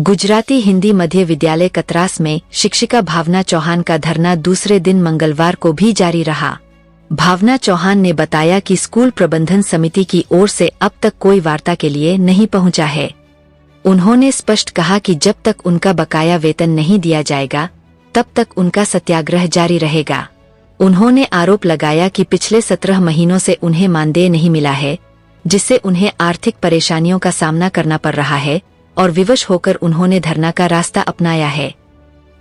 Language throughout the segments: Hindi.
गुजराती हिंदी मध्य विद्यालय कतरास में शिक्षिका भावना चौहान का धरना दूसरे दिन मंगलवार को भी जारी रहा। भावना चौहान ने बताया कि स्कूल प्रबंधन समिति की ओर से अब तक कोई वार्ता के लिए नहीं पहुंचा है। उन्होंने स्पष्ट कहा कि जब तक उनका बकाया वेतन नहीं दिया जाएगा तब तक उनका सत्याग्रह जारी रहेगा। उन्होंने आरोप लगाया कि पिछले 17 महीनों से उन्हें मानदेय नहीं मिला है, जिससे उन्हें आर्थिक परेशानियों का सामना करना पड़ रहा है और विवश होकर उन्होंने धरना का रास्ता अपनाया है।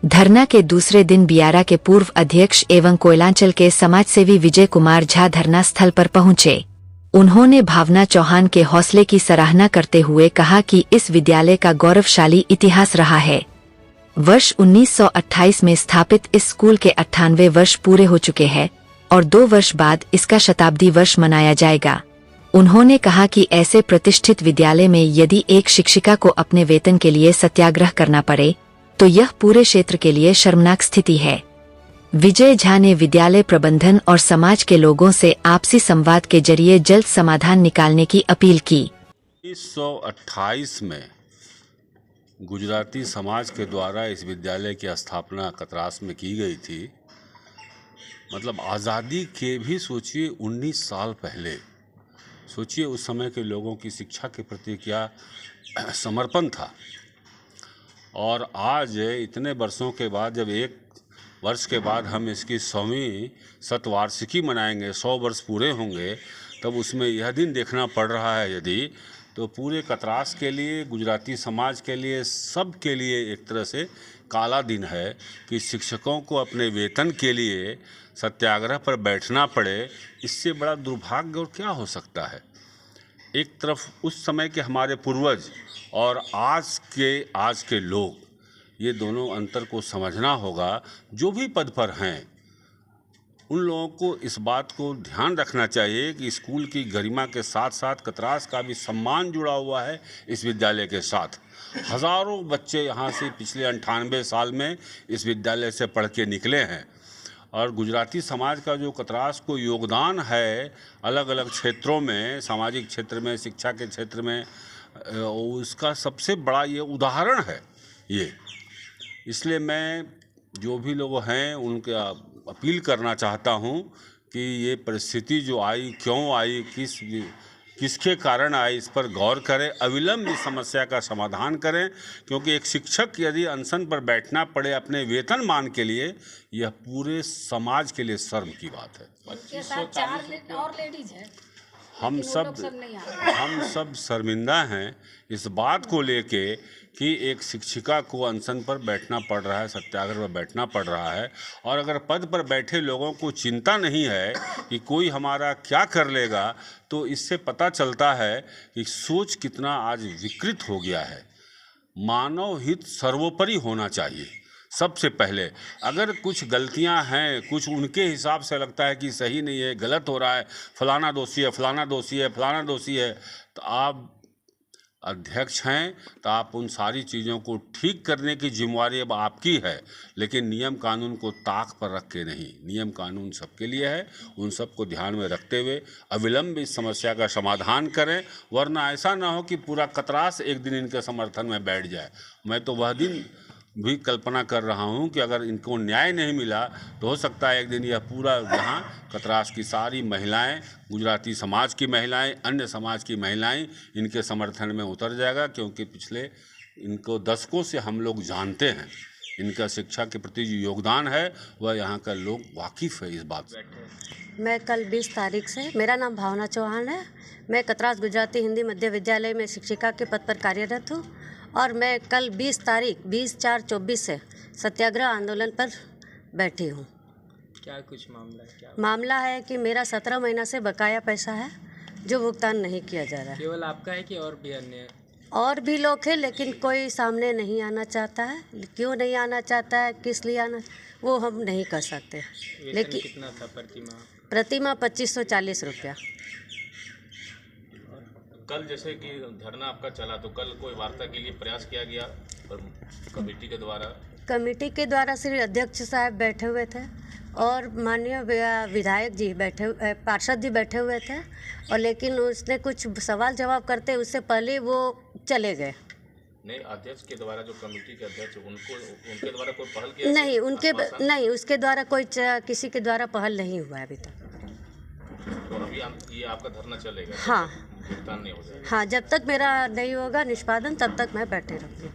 धरना के दूसरे दिन बियारा के पूर्व अध्यक्ष एवं कोयलांचल के समाजसेवी विजय कुमार झा धरना स्थल पर पहुंचे। उन्होंने भावना चौहान के हौसले की सराहना करते हुए कहा कि इस विद्यालय का गौरवशाली इतिहास रहा है। वर्ष 1928 में स्थापित इस स्कूल के 98 वर्ष पूरे हो चुके हैं और 2 वर्ष बाद इसका शताब्दी वर्ष मनाया जाएगा। उन्होंने कहा कि ऐसे प्रतिष्ठित विद्यालय में यदि एक शिक्षिका को अपने वेतन के लिए सत्याग्रह करना पड़े तो यह पूरे क्षेत्र के लिए शर्मनाक स्थिति है। विजय झा ने विद्यालय प्रबंधन और समाज के लोगों से आपसी संवाद के जरिए जल्द समाधान निकालने की अपील की। 1928 में गुजराती समाज के द्वारा इस विद्यालय की स्थापना कतरास में की गई थी। मतलब आज़ादी के भी सोचिए 19 साल पहले। सोचिए उस समय के लोगों की शिक्षा के प्रति क्या समर्पण था। और आज इतने वर्षों के बाद जब 1 वर्ष के बाद हम इसकी 100वीं शतवार्षिकी मनाएंगे, 100 वर्ष पूरे होंगे, तब उसमें यह दिन देखना पड़ रहा है यदि तो पूरे कतरास के लिए, गुजराती समाज के लिए, सब के लिए एक तरह से काला दिन है कि शिक्षकों को अपने वेतन के लिए सत्याग्रह पर बैठना पड़े। इससे बड़ा दुर्भाग्य और क्या हो सकता है। एक तरफ उस समय के हमारे पूर्वज और आज के लोग, ये दोनों अंतर को समझना होगा। जो भी पद पर हैं उन लोगों को इस बात को ध्यान रखना चाहिए कि स्कूल की गरिमा के साथ साथ कतरास का भी सम्मान जुड़ा हुआ है इस विद्यालय के साथ। हज़ारों बच्चे यहाँ से पिछले 98 साल में इस विद्यालय से पढ़ के निकले हैं। और गुजराती समाज का जो कतरास को योगदान है अलग अलग क्षेत्रों में, सामाजिक क्षेत्र में, शिक्षा के क्षेत्र में, उसका सबसे बड़ा ये उदाहरण है ये। इसलिए मैं जो भी लोग हैं उनके अपील करना चाहता हूँ कि ये परिस्थिति जो आई, क्यों आई, किसके कारण आई, इस पर गौर करें, अविलंब इस समस्या का समाधान करें। क्योंकि एक शिक्षक यदि अनशन पर बैठना पड़े अपने वेतन मान के लिए, यह पूरे समाज के लिए शर्म की बात है। उसके साथ 4 और लेडीज हैं। हम सब शर्मिंदा हैं इस बात को लेके कि एक शिक्षिका को अनशन पर बैठना पड़ रहा है, सत्याग्रह पर बैठना पड़ रहा है। और अगर पद पर बैठे लोगों को चिंता नहीं है कि कोई हमारा क्या कर लेगा, तो इससे पता चलता है कि सोच कितना आज विकृत हो गया है। मानव हित सर्वोपरि होना चाहिए सबसे पहले। अगर कुछ गलतियां हैं, कुछ उनके हिसाब से लगता है कि सही नहीं है, गलत हो रहा है, फलाना दोषी है, फलाना दोषी है, फलाना दोषी है, तो आप अध्यक्ष हैं तो आप उन सारी चीज़ों को ठीक करने की जिम्मेवारी अब आपकी है। लेकिन नियम कानून को ताक पर रख के नहीं, नियम कानून सबके लिए है, उन सब को ध्यान में रखते हुए अविलंब इस समस्या का समाधान करें। वरना ऐसा ना हो कि पूरा कतरास एक दिन इनके समर्थन में बैठ जाए। मैं तो वह दिन भी कल्पना कर रहा हूं कि अगर इनको न्याय नहीं मिला तो हो सकता है एक दिन यह पूरा यहाँ कतरास की सारी महिलाएं, गुजराती समाज की महिलाएं, अन्य समाज की महिलाएं इनके समर्थन में उतर जाएगा। क्योंकि पिछले इनको दशकों से हम लोग जानते हैं, इनका शिक्षा के प्रति जो योगदान है वह यहाँ का लोग वाकिफ़ है इस बात से। मैं कल 20 तारीख से, मेरा नाम भावना चौहान है, मैं कतरास गुजराती हिंदी मध्य विद्यालय में शिक्षिका के पद पर कार्यरत हूँ। और मैं कल 20 तारीख 20/4/24 से सत्याग्रह आंदोलन पर बैठी हूँ। क्या कुछ मामला है? क्या मामला है कि मेरा 17 महीना से बकाया पैसा है जो भुगतान नहीं किया जा रहा है। केवल आपका है कि और भी अन्य? और भी लोग हैं, लेकिन कोई सामने नहीं आना चाहता है। क्यों नहीं आना चाहता है, किस लिए आना, वो हम नहीं कर सकते। लेकिन कितना था प्रतिमा 2540 रुपया। कल जैसे कि धरना आपका चला, तो कल कोई वार्ता के लिए प्रयास किया गया और कमेटी के द्वारा? कमेटी के द्वारा श्री अध्यक्ष साहब बैठे हुए थे और माननीय विधायक जी पार्षद जी बैठे हुए थे। और लेकिन उसने कुछ सवाल जवाब करते उससे पहले वो चले गए। नहीं, अध्यक्ष के द्वारा जो कमेटी के अध्यक्ष उनको उनके द्वारा कोई पहल किया? नहीं, आश्वासन? नहीं, उसके द्वारा किसी के द्वारा पहल नहीं हुआ है अभी तक। तो अभी ये आपका धरना चलेगा? हाँ। भुगतान नहीं हो जाएगा? हाँ, जब तक मेरा नहीं होगा निष्पादन तब तक मैं बैठे रहूँगी।